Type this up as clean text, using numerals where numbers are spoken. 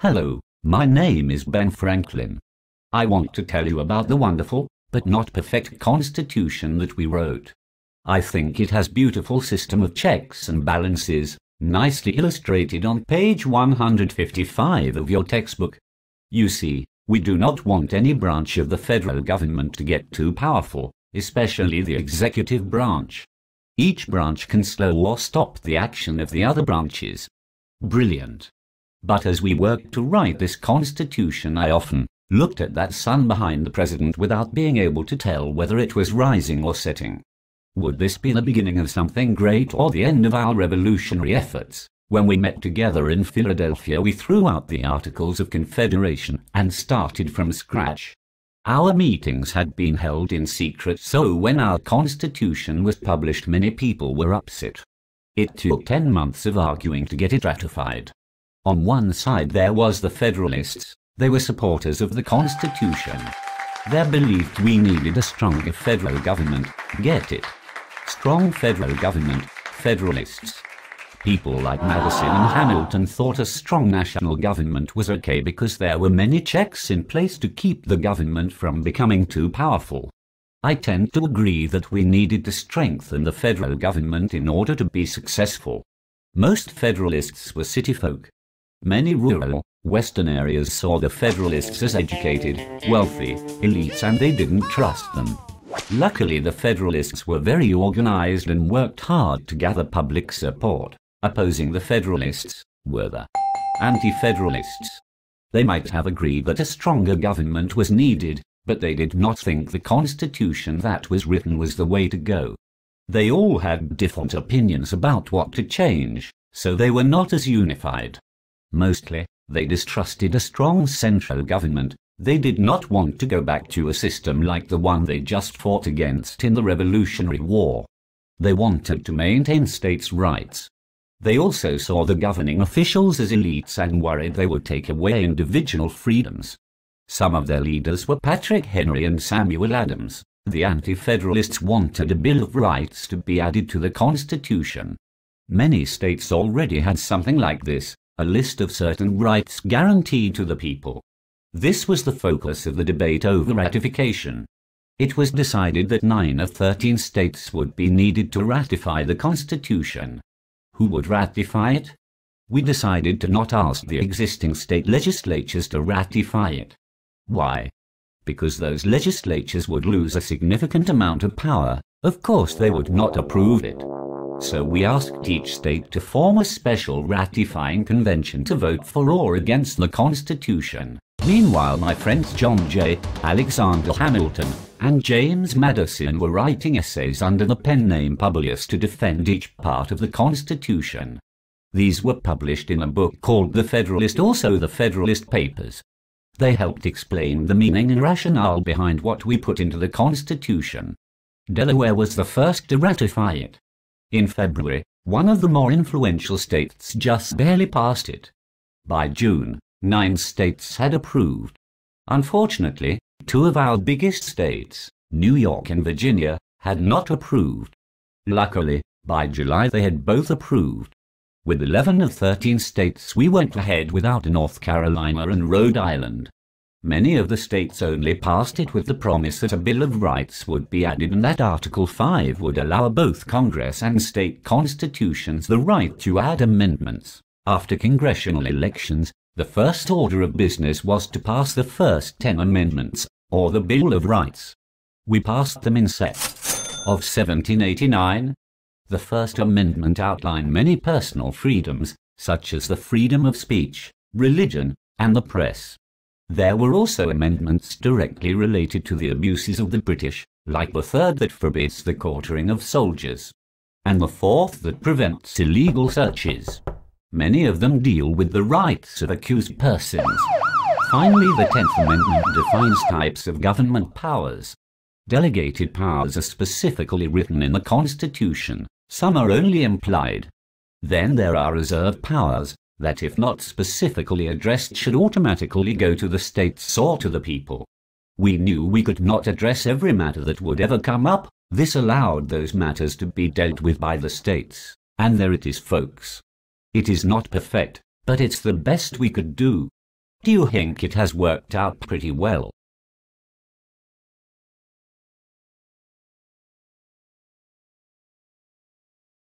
Hello, my name is Ben Franklin. I want to tell you about the wonderful, but not perfect Constitution that we wrote. I think it has beautiful system of checks and balances, nicely illustrated on page 155 of your textbook. You see, we do not want any branch of the federal government to get too powerful, especially the executive branch. Each branch can slow or stop the action of the other branches. Brilliant. But as we worked to write this Constitution, I often looked at that sun behind the president without being able to tell whether it was rising or setting. Would this be the beginning of something great or the end of our revolutionary efforts? When we met together in Philadelphia, we threw out the Articles of Confederation and started from scratch. Our meetings had been held in secret, so when our Constitution was published, many people were upset. It took 10 months of arguing to get it ratified. On one side there was the Federalists. They were supporters of the Constitution. They believed we needed a stronger federal government. Get it? Strong federal government, Federalists. People like Madison and Hamilton thought a strong national government was okay because there were many checks in place to keep the government from becoming too powerful. I tend to agree that we needed to strengthen the federal government in order to be successful. Most Federalists were city folk. Many rural, western areas saw the Federalists as educated, wealthy elites, and they didn't trust them. Luckily, the Federalists were very organized and worked hard to gather public support. Opposing the Federalists were the anti-Federalists. They might have agreed that a stronger government was needed, but they did not think the Constitution that was written was the way to go. They all had different opinions about what to change, so they were not as unified. Mostly, they distrusted a strong central government. They did not want to go back to a system like the one they just fought against in the Revolutionary War. They wanted to maintain states' rights. They also saw the governing officials as elites and worried they would take away individual freedoms. Some of their leaders were Patrick Henry and Samuel Adams. The Anti-Federalists wanted a Bill of Rights to be added to the Constitution. Many states already had something like this, a list of certain rights guaranteed to the people. This was the focus of the debate over ratification. It was decided that 9 of 13 states would be needed to ratify the Constitution. Who would ratify it? We decided to not ask the existing state legislatures to ratify it. Why? Because those legislatures would lose a significant amount of power. Of course they would not approve it. So we asked each state to form a special ratifying convention to vote for or against the Constitution. Meanwhile, my friends John J. Alexander Hamilton and James Madison were writing essays under the pen name Publius to defend each part of the Constitution. These were published in a book called The Federalist, also the Federalist Papers. They helped explain the meaning and rationale behind what we put into the Constitution. Delaware was the first to ratify it. In February, one of the more influential states just barely passed it. By June, 9 states had approved. Unfortunately, 2 of our biggest states, New York and Virginia, had not approved. Luckily, by July they had both approved. With 11 of 13 states, we went ahead without North Carolina and Rhode Island. Many of the states only passed it with the promise that a Bill of Rights would be added and that Article 5 would allow both Congress and state constitutions the right to add amendments. After congressional elections, the first order of business was to pass the first 10 amendments, or the Bill of Rights. We passed them in Sep. of 1789. The First Amendment outlined many personal freedoms, such as the freedom of speech, religion, and the press. There were also amendments directly related to the abuses of the British, like the third that forbids the quartering of soldiers, and the fourth that prevents illegal searches. Many of them deal with the rights of accused persons. Finally, the 10th Amendment defines types of government powers. Delegated powers are specifically written in the Constitution. Some are only implied. Then there are reserved powers that, if not specifically addressed, should automatically go to the states or to the people. We knew we could not address every matter that would ever come up. This allowed those matters to be dealt with by the states. And there it is, folks. It is not perfect, but it's the best we could do. Do you think it has worked out pretty well?